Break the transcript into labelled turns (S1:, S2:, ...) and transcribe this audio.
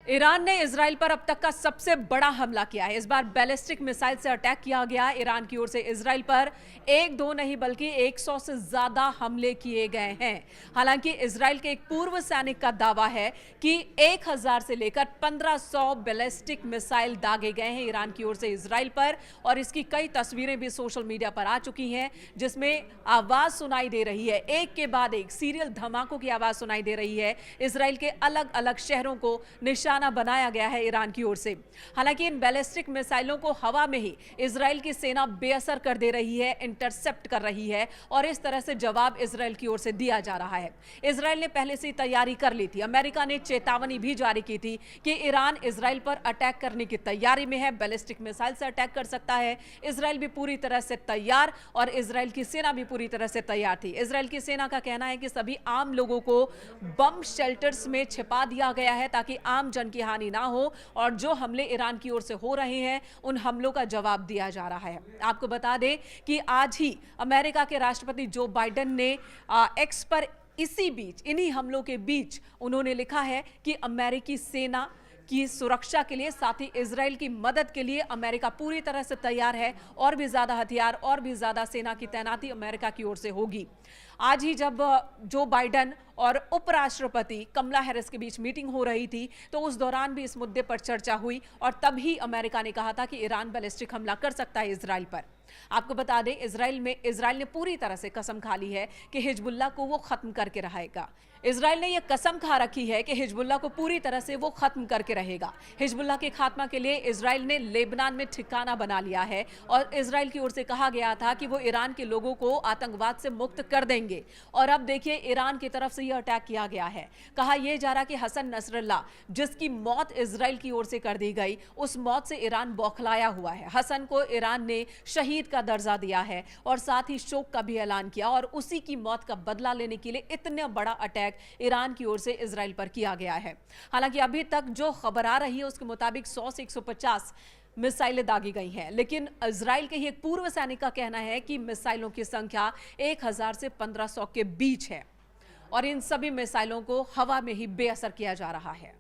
S1: Iran ने Israel पर अब तक का सबसे बड़ा हमला किया है। इस बार बैलिस्टिक मिसाइल से अटैक किया गया। ईरान की ओर से इजराइल पर एक दो नहीं बल्कि 100 से ज्यादा हमले किए गए हैं। हालांकि इजराइल के एक पूर्व सैनिक का दावा है कि 1000 से लेकर 1500 बैलिस्टिक मिसाइल दागे गए हैं ईरान की ओर से इजराइल पर, और इसकी कई तस्वीरें भी सोशल मीडिया पर आ चुकी हैं जिसमें आवाज सुनाई दे रही है, एक के बाद एक सीरियल धमाकों की आवाज सुनाई दे रही है। इजराइल के अलग अलग शहरों को निशाना बनाया गया है ईरान की ओर से। हालांकि इन बैलिस्टिक मिसाइलों को हवा में ही इजराइल की सेना बेअसर कर दे रही है, इंटरसेप्ट कर रही है, और इस तरह से जवाब इजराइल की ओर से दिया जा रहा है। इजराइल ने पहले से तैयारी कर ली थी। अमेरिका ने चेतावनी भी जारी की थी कि ईरान इजराइल पर अटैक करने की तैयारी में है, बैलिस्टिक मिसाइल से अटैक कर सकता है। इजराइल भी पूरी तरह से तैयार और इजराइल की सेना भी पूरी तरह से तैयार थी। इजराइल की सेना का कहना है कि सभी आम लोगों को बम शेल्टर्स में छिपा दिया गया है ताकि आम जन की हानि ना हो, और जो हमले ईरान की ओर से हो रहे हैं उन हमलों का जवाब दिया जा रहा है। आपको बता दें कि आज ही अमेरिका के राष्ट्रपति जो बाइडेन ने एक्स पर इसी बीच, इन्हीं हमलों के बीच उन्होंने लिखा है कि अमेरिकी सेना की सुरक्षा के लिए, साथ ही इजराइल की मदद के लिए अमेरिका पूरी तरह से तैयार है, और भी ज्यादा हथियार और भी ज्यादा सेना की तैनाती अमेरिका की ओर से होगी। आज ही जब जो बाइडेन और उपराष्ट्रपति कमला हैरिस के बीच मीटिंग हो रही थी तो उस दौरान भी इस मुद्दे पर चर्चा हुई, और तब ही अमेरिका ने कहा था कि ईरान बैलिस्टिक हमला कर सकता है इजराइल पर। आपको बता दें, इजराइल ने पूरी तरह से कसम खा ली है कि हिजबुल्लाह को वो खत्म करके रहेगा। इजराइल ने यह कसम खा रखी है कि हिजबुल्लाह को पूरी तरह से वो खत्म करके रहेगा। हिजबुल्लाह के खात्मा के लिए इजराइल ने लेबनान में ठिकाना बना लिया है, और इजराइल की ओर से कहा गया था कि वो ईरान के लोगों को आतंकवाद से मुक्त कर देंगे, और अब देखिए ईरान की तरफ से यह अटैक किया गया है। कहा यह जा रहा कि हसन नसरल्लाह, जिसकी मौत इजराइल की ओर से कर दी गई, उस मौत से ईरान बौखलाया हुआ है। हसन को ईरान ने शहीद का दर्जा दिया है और साथ ही शोक का भी ऐलान किया, और उसी की मौत का बदला लेने के लिए इतना बड़ा अटैक ईरान की ओर से इजराइल पर किया गया है। हालांकि अभी तक जो खबर आ रही है उसके मुताबिक 100 से 150 मिसाइलें दागी गई हैं, लेकिन इजराइल के ही एक पूर्व सैनिक का कहना है कि मिसाइलों की संख्या 1000 से 1500 के बीच है, और इन सभी मिसाइलों को हवा में ही बेअसर किया जा रहा है।